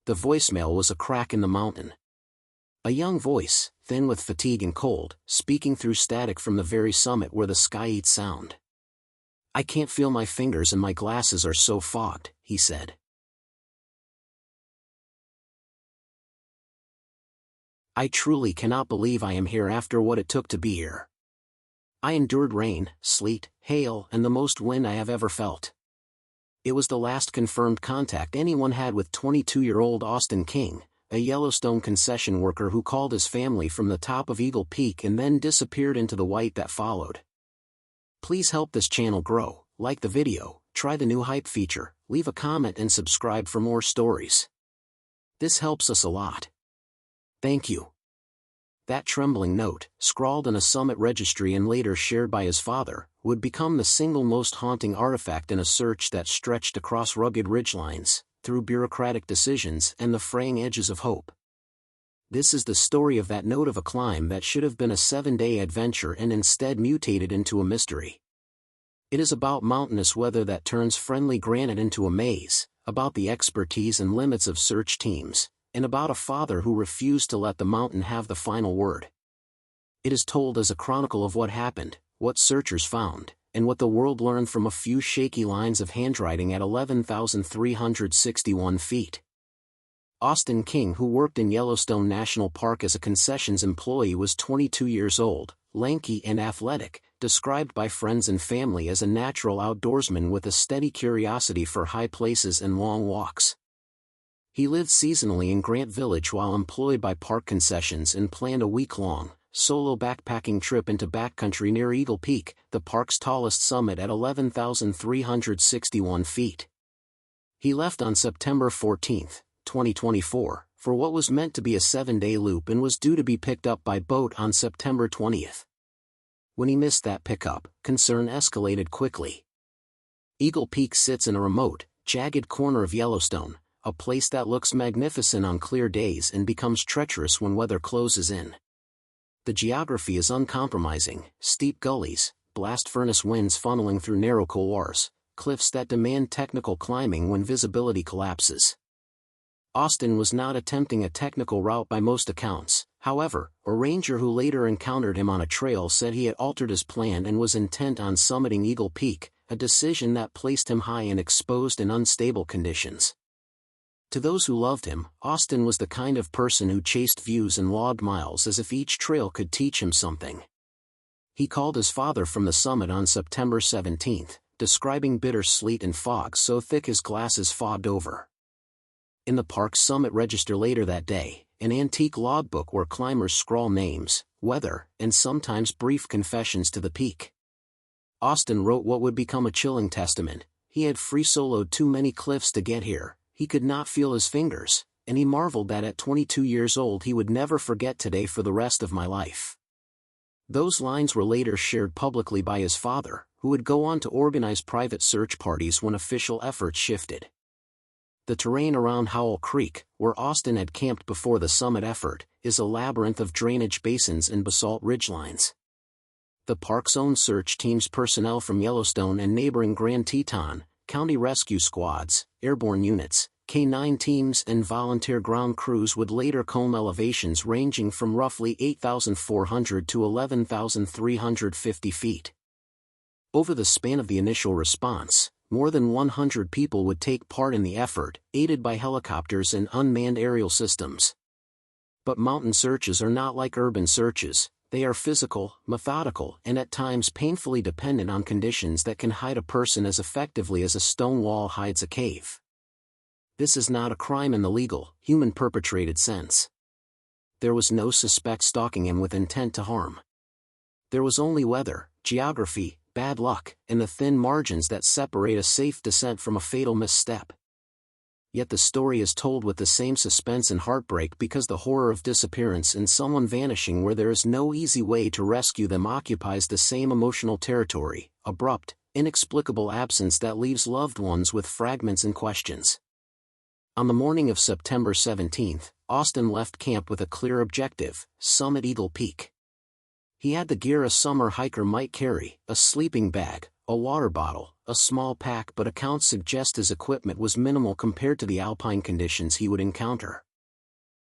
The voicemail was a crack in the mountain. A young voice, thin with fatigue and cold, speaking through static from the very summit where the sky eats sound. "I can't feel my fingers and my glasses are so fogged," he said. "I truly cannot believe I am here after what it took to be here. I endured rain, sleet, hail, and the most wind I have ever felt." It was the last confirmed contact anyone had with 22-year-old Austin King, a Yellowstone concession worker who called his family from the top of Eagle Peak and then disappeared into the white that followed. Please help this channel grow, like the video, try the new hype feature, leave a comment and subscribe for more stories. This helps us a lot. Thank you. That trembling note, scrawled in a summit registry and later shared by his father, would become the single most haunting artifact in a search that stretched across rugged ridgelines, through bureaucratic decisions and the fraying edges of hope. This is the story of that note of a climb that should have been a 7-day adventure and instead mutated into a mystery. It is about mountainous weather that turns friendly granite into a maze, about the expertise and limits of search teams, and about a father who refused to let the mountain have the final word. It is told as a chronicle of what happened, what searchers found, and what the world learned from a few shaky lines of handwriting at 11,361 feet. Austin King, who worked in Yellowstone National Park as a concessions employee, was 22 years old, lanky and athletic, described by friends and family as a natural outdoorsman with a steady curiosity for high places and long walks. He lived seasonally in Grant Village while employed by Park Concessions and planned a week-long, solo backpacking trip into backcountry near Eagle Peak, the park's tallest summit at 11,361 feet. He left on September 14, 2024, for what was meant to be a 7-day loop and was due to be picked up by boat on September 20. When he missed that pickup, concern escalated quickly. Eagle Peak sits in a remote, jagged corner of Yellowstone, a place that looks magnificent on clear days and becomes treacherous when weather closes in. The geography is uncompromising: steep gullies, blast furnace winds funneling through narrow couloirs, cliffs that demand technical climbing when visibility collapses. Austin was not attempting a technical route by most accounts. However, a ranger who later encountered him on a trail said he had altered his plan and was intent on summiting Eagle Peak, a decision that placed him high in exposed and unstable conditions. To those who loved him, Austin was the kind of person who chased views and logged miles as if each trail could teach him something. He called his father from the summit on September 17, describing bitter sleet and fog so thick his glasses fogged over. In the park's summit register later that day, an antique logbook where climbers scrawl names, weather, and sometimes brief confessions to the peak. Austin wrote what would become a chilling testament: he had free-soloed too many cliffs to get here. He could not feel his fingers, and he marveled that at 22 years old he would never forget today for the rest of my life. Those lines were later shared publicly by his father, who would go on to organize private search parties when official efforts shifted. The terrain around Howell Creek, where Austin had camped before the summit effort, is a labyrinth of drainage basins and basalt ridgelines. The park's own search team's personnel from Yellowstone and neighboring Grand Teton, county rescue squads, airborne units, K-9 teams and volunteer ground crews would later comb elevations ranging from roughly 8,400 to 11,350 feet. Over the span of the initial response, more than 100 people would take part in the effort, aided by helicopters and unmanned aerial systems. But mountain searches are not like urban searches. They are physical, methodical, and at times painfully dependent on conditions that can hide a person as effectively as a stone wall hides a cave. This is not a crime in the legal, human-perpetrated sense. There was no suspect stalking him with intent to harm. There was only weather, geography, bad luck, and the thin margins that separate a safe descent from a fatal misstep. Yet the story is told with the same suspense and heartbreak because the horror of disappearance and someone vanishing where there is no easy way to rescue them occupies the same emotional territory: abrupt, inexplicable absence that leaves loved ones with fragments and questions. On the morning of September 17, Austin left camp with a clear objective: summit Eagle Peak. He had the gear a summer hiker might carry: a sleeping bag, a water bottle, a small pack, but accounts suggest his equipment was minimal compared to the alpine conditions he would encounter.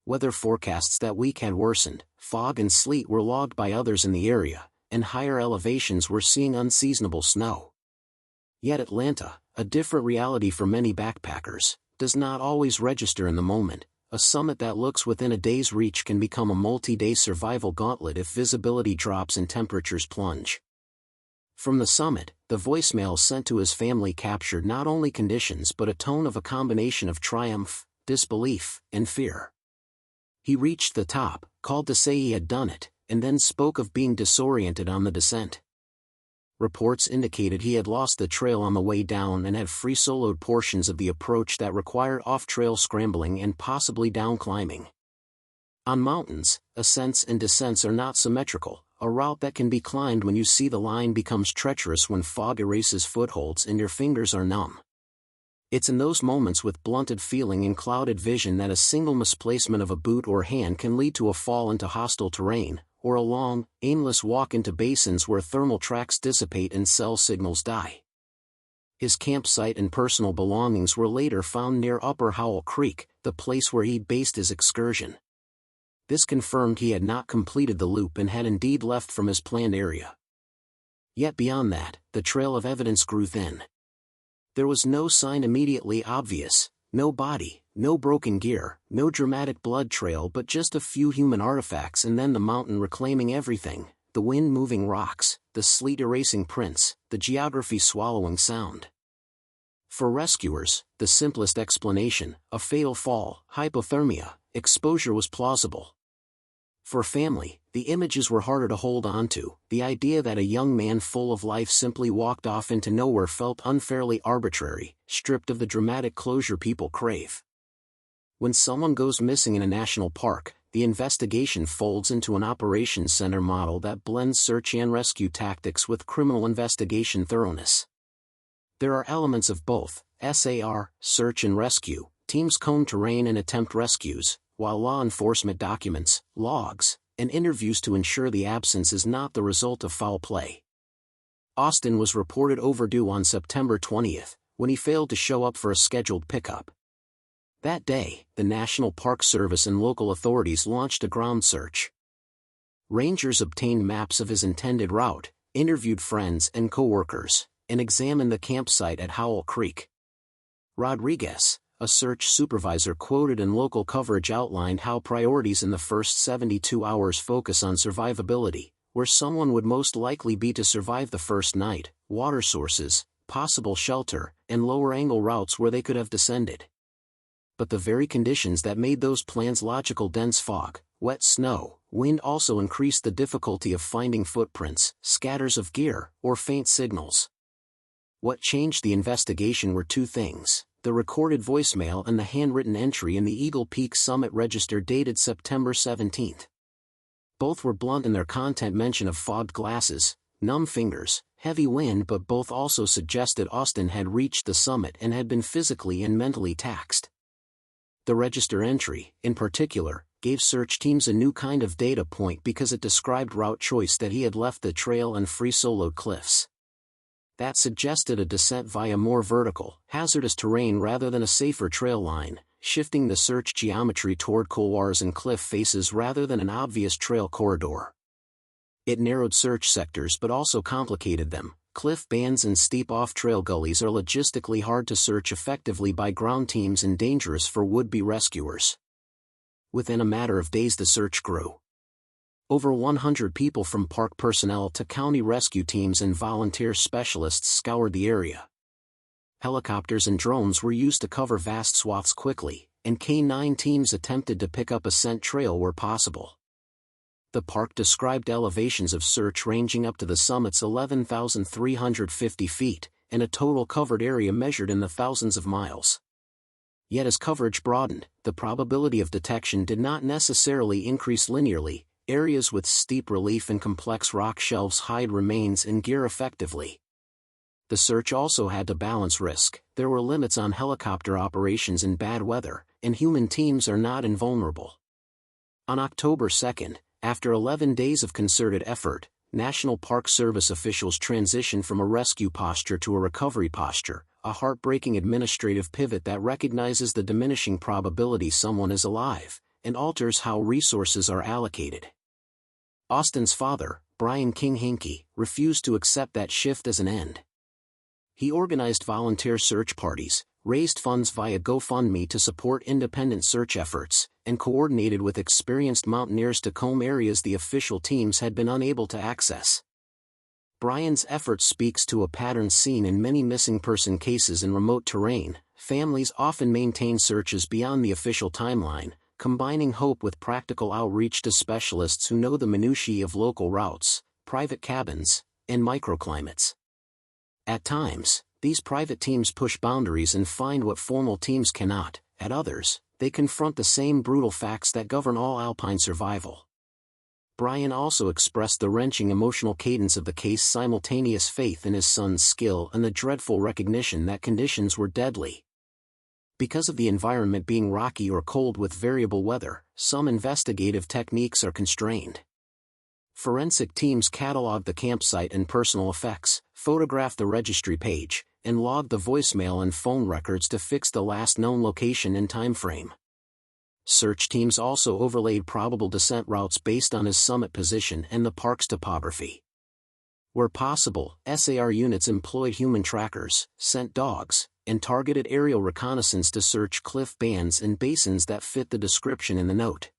Weather forecasts that week had worsened, fog and sleet were logged by others in the area, and higher elevations were seeing unseasonable snow. Yet Atlanta, a different reality for many backpackers, does not always register in the moment. A summit that looks within a day's reach can become a multi-day survival gauntlet if visibility drops and temperatures plunge. From the summit, the voicemail sent to his family captured not only conditions but a tone of a combination of triumph, disbelief, and fear. He reached the top, called to say he had done it, and then spoke of being disoriented on the descent. Reports indicated he had lost the trail on the way down and had free-soloed portions of the approach that required off-trail scrambling and possibly down climbing. On mountains, ascents and descents are not symmetrical, a route that can be climbed when you see the line becomes treacherous when fog erases footholds and your fingers are numb. It's in those moments with blunted feeling and clouded vision that a single misplacement of a boot or hand can lead to a fall into hostile terrain, or a long, aimless walk into basins where thermal tracks dissipate and cell signals die. His campsite and personal belongings were later found near Upper Howell Creek, the place where he'd based his excursion. This confirmed he had not completed the loop and had indeed left from his planned area. Yet beyond that, the trail of evidence grew thin. There was no sign immediately obvious, no body, no broken gear, no dramatic blood trail, but just a few human artifacts and then the mountain reclaiming everything, the wind moving rocks, the sleet erasing prints, the geography swallowing sound. For rescuers, the simplest explanation, a fatal fall, hypothermia, exposure, was plausible. For family, the images were harder to hold on to. The idea that a young man full of life simply walked off into nowhere felt unfairly arbitrary, stripped of the dramatic closure people crave. When someone goes missing in a national park, the investigation folds into an operations center model that blends search and rescue tactics with criminal investigation thoroughness. There are elements of both, SAR, search and rescue, teams comb terrain and attempt rescues, while law enforcement documents, logs, and interviews to ensure the absence is not the result of foul play. Austin was reported overdue on September 20th, when he failed to show up for a scheduled pickup. That day, the National Park Service and local authorities launched a ground search. Rangers obtained maps of his intended route, interviewed friends and co-workers, and examined the campsite at Howell Creek. Rodriguez, a search supervisor quoted in local coverage, outlined how priorities in the first 72 hours focus on survivability, where someone would most likely be to survive the first night, water sources, possible shelter, and lower-angle routes where they could have descended. But the very conditions that made those plans logical, dense fog, wet snow, wind, also increased the difficulty of finding footprints, scatters of gear, or faint signals. What changed the investigation were two things: the recorded voicemail and the handwritten entry in the Eagle Peak Summit Register dated September 17. Both were blunt in their content, mention of fogged glasses, numb fingers, heavy wind, but both also suggested Austin had reached the summit and had been physically and mentally taxed. The register entry, in particular, gave search teams a new kind of data point because it described route choice that he had left the trail and free-soloed cliffs. That suggested a descent via more vertical, hazardous terrain rather than a safer trail line, shifting the search geometry toward couloirs and cliff faces rather than an obvious trail corridor. It narrowed search sectors but also complicated them. Cliff bands and steep off-trail gullies are logistically hard to search effectively by ground teams and dangerous for would-be rescuers. Within a matter of days the search grew. Over 100 people from park personnel to county rescue teams and volunteer specialists scoured the area. Helicopters and drones were used to cover vast swaths quickly, and K-9 teams attempted to pick up a scent trail where possible. The park described elevations of search ranging up to the summit's 11,350 feet, and a total covered area measured in the thousands of miles. Yet as coverage broadened, the probability of detection did not necessarily increase linearly. Areas with steep relief and complex rock shelves hide remains and gear effectively. The search also had to balance risk. There were limits on helicopter operations in bad weather, and human teams are not invulnerable. On October 2, after 11 days of concerted effort, National Park Service officials transition from a rescue posture to a recovery posture, a heartbreaking administrative pivot that recognizes the diminishing probability someone is alive, and alters how resources are allocated. Austin's father, Brian King Hankey, refused to accept that shift as an end. He organized volunteer search parties, raised funds via GoFundMe to support independent search efforts, and coordinated with experienced mountaineers to comb areas the official teams had been unable to access. Brian's effort speaks to a pattern seen in many missing person cases in remote terrain. Families often maintain searches beyond the official timeline, combining hope with practical outreach to specialists who know the minutiae of local routes, private cabins, and microclimates. At times, these private teams push boundaries and find what formal teams cannot. At others, they confront the same brutal facts that govern all alpine survival. Brian also expressed the wrenching emotional cadence of the case, simultaneous faith in his son's skill and the dreadful recognition that conditions were deadly. Because of the environment being rocky or cold with variable weather, some investigative techniques are constrained. Forensic teams catalog the campsite and personal effects, photograph the registry page, and log the voicemail and phone records to fix the last known location and time frame. Search teams also overlaid probable descent routes based on his summit position and the park's topography. Where possible, SAR units employed human trackers, scent dogs, and targeted aerial reconnaissance to search cliff bands and basins that fit the description in the note.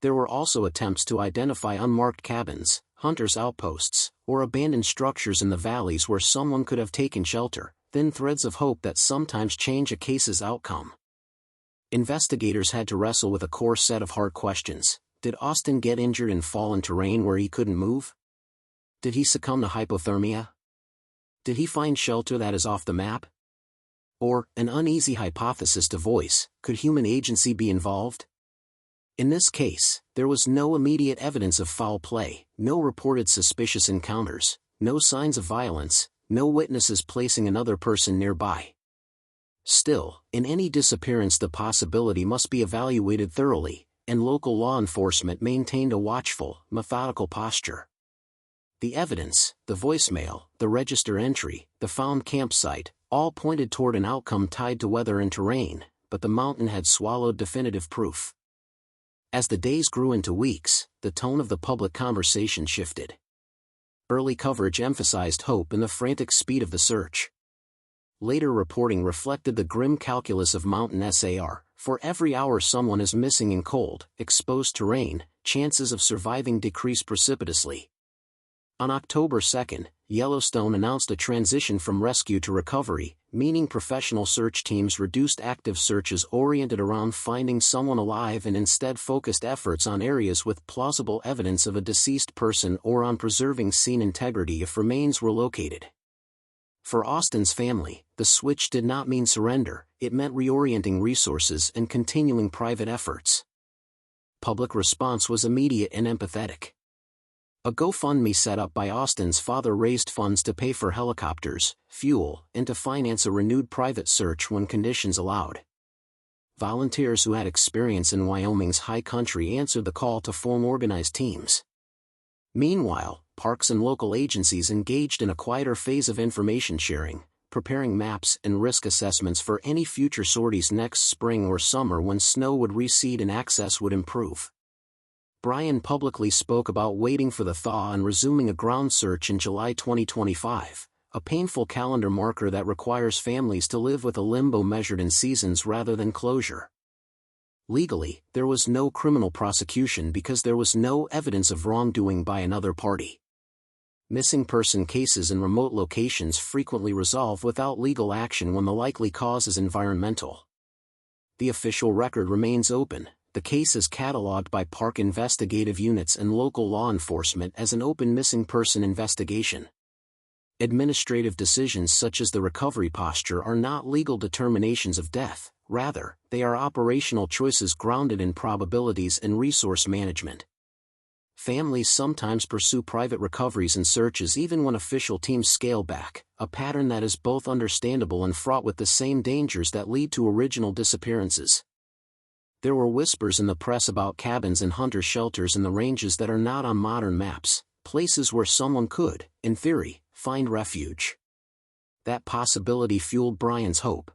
There were also attempts to identify unmarked cabins, hunters' outposts, or abandoned structures in the valleys where someone could have taken shelter, thin threads of hope that sometimes change a case's outcome. Investigators had to wrestle with a core set of hard questions. Did Austin get injured and fall in terrain where he couldn't move? Did he succumb to hypothermia? Did he find shelter that is off the map? Or, an uneasy hypothesis to voice, could human agency be involved? In this case, there was no immediate evidence of foul play, no reported suspicious encounters, no signs of violence, no witnesses placing another person nearby. Still, in any disappearance the possibility must be evaluated thoroughly, and local law enforcement maintained a watchful, methodical posture. The evidence, the voicemail, the register entry, the found campsite, all pointed toward an outcome tied to weather and terrain, but the mountain had swallowed definitive proof. As the days grew into weeks, the tone of the public conversation shifted. Early coverage emphasized hope in the frantic speed of the search. Later reporting reflected the grim calculus of mountain SAR. For every hour someone is missing in cold, exposed terrain, chances of surviving decrease precipitously. On October 2, Yellowstone announced a transition from rescue to recovery, meaning professional search teams reduced active searches oriented around finding someone alive and instead focused efforts on areas with plausible evidence of a deceased person or on preserving scene integrity if remains were located. For Austin's family, the switch did not mean surrender, it meant reorienting resources and continuing private efforts. Public response was immediate and empathetic. A GoFundMe set up by Austin's father raised funds to pay for helicopters, fuel, and to finance a renewed private search when conditions allowed. Volunteers who had experience in Wyoming's high country answered the call to form organized teams. Meanwhile, parks and local agencies engaged in a quieter phase of information sharing, preparing maps and risk assessments for any future sorties next spring or summer when snow would recede and access would improve. Brian publicly spoke about waiting for the thaw and resuming a ground search in July 2025, a painful calendar marker that requires families to live with a limbo measured in seasons rather than closure. Legally, there was no criminal prosecution because there was no evidence of wrongdoing by another party. Missing person cases in remote locations frequently resolve without legal action when the likely cause is environmental. The official record remains open. The case is cataloged by park investigative units and local law enforcement as an open missing person investigation. Administrative decisions such as the recovery posture are not legal determinations of death, rather, they are operational choices grounded in probabilities and resource management. Families sometimes pursue private recoveries and searches even when official teams scale back, a pattern that is both understandable and fraught with the same dangers that lead to original disappearances. There were whispers in the press about cabins and hunter shelters in the ranges that are not on modern maps, places where someone could, in theory, find refuge. That possibility fueled Brian's hope.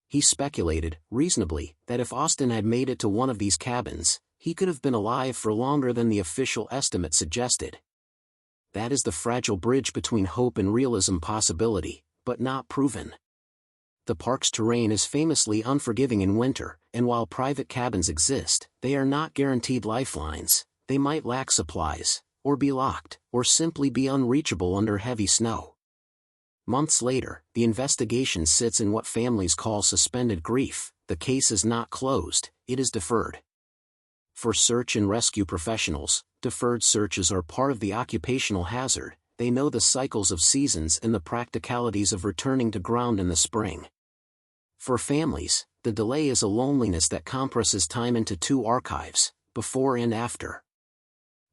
He speculated, reasonably, that if Austin had made it to one of these cabins, he could have been alive for longer than the official estimate suggested. That is the fragile bridge between hope and realism, possibility, but not proven. The park's terrain is famously unforgiving in winter, and while private cabins exist, they are not guaranteed lifelines. They might lack supplies, or be locked, or simply be unreachable under heavy snow. Months later, the investigation sits in what families call suspended grief. The case is not closed, it is deferred. For search and rescue professionals, deferred searches are part of the occupational hazard. They know the cycles of seasons and the practicalities of returning to ground in the spring. For families, the delay is a loneliness that compresses time into two archives, before and after.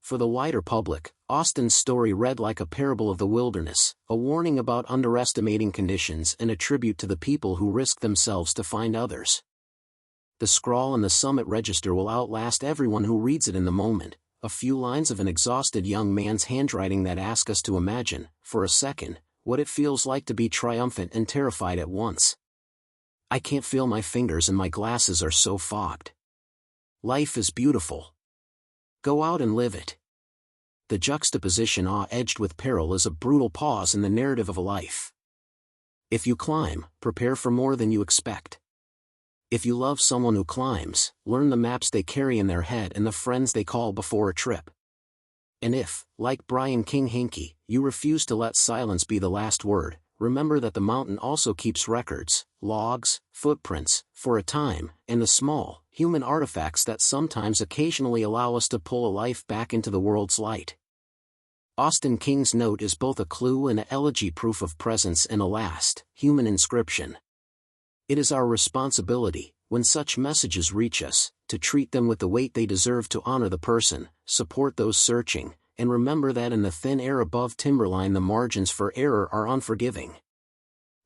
For the wider public, Austin's story read like a parable of the wilderness, a warning about underestimating conditions and a tribute to the people who risk themselves to find others. The scrawl in the Summit Register will outlast everyone who reads it in the moment, a few lines of an exhausted young man's handwriting that ask us to imagine, for a second, what it feels like to be triumphant and terrified at once. I can't feel my fingers and my glasses are so fogged. Life is beautiful. Go out and live it. The juxtaposition awe-edged with peril is a brutal pause in the narrative of a life. If you climb, prepare for more than you expect. If you love someone who climbs, learn the maps they carry in their head and the friends they call before a trip. And if, like Brian King Hankey, you refuse to let silence be the last word, remember that the mountain also keeps records, logs, footprints, for a time, and the small, human artifacts that sometimes occasionally allow us to pull a life back into the world's light. Austin King's note is both a clue and an elegy, proof of presence and a last, human inscription. It is our responsibility, when such messages reach us, to treat them with the weight they deserve, to honor the person, support those searching, and remember that in the thin air above timberline the margins for error are unforgiving.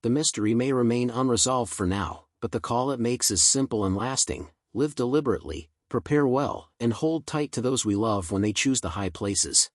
The mystery may remain unresolved for now, but the call it makes is simple and lasting: live deliberately, prepare well, and hold tight to those we love when they choose the high places.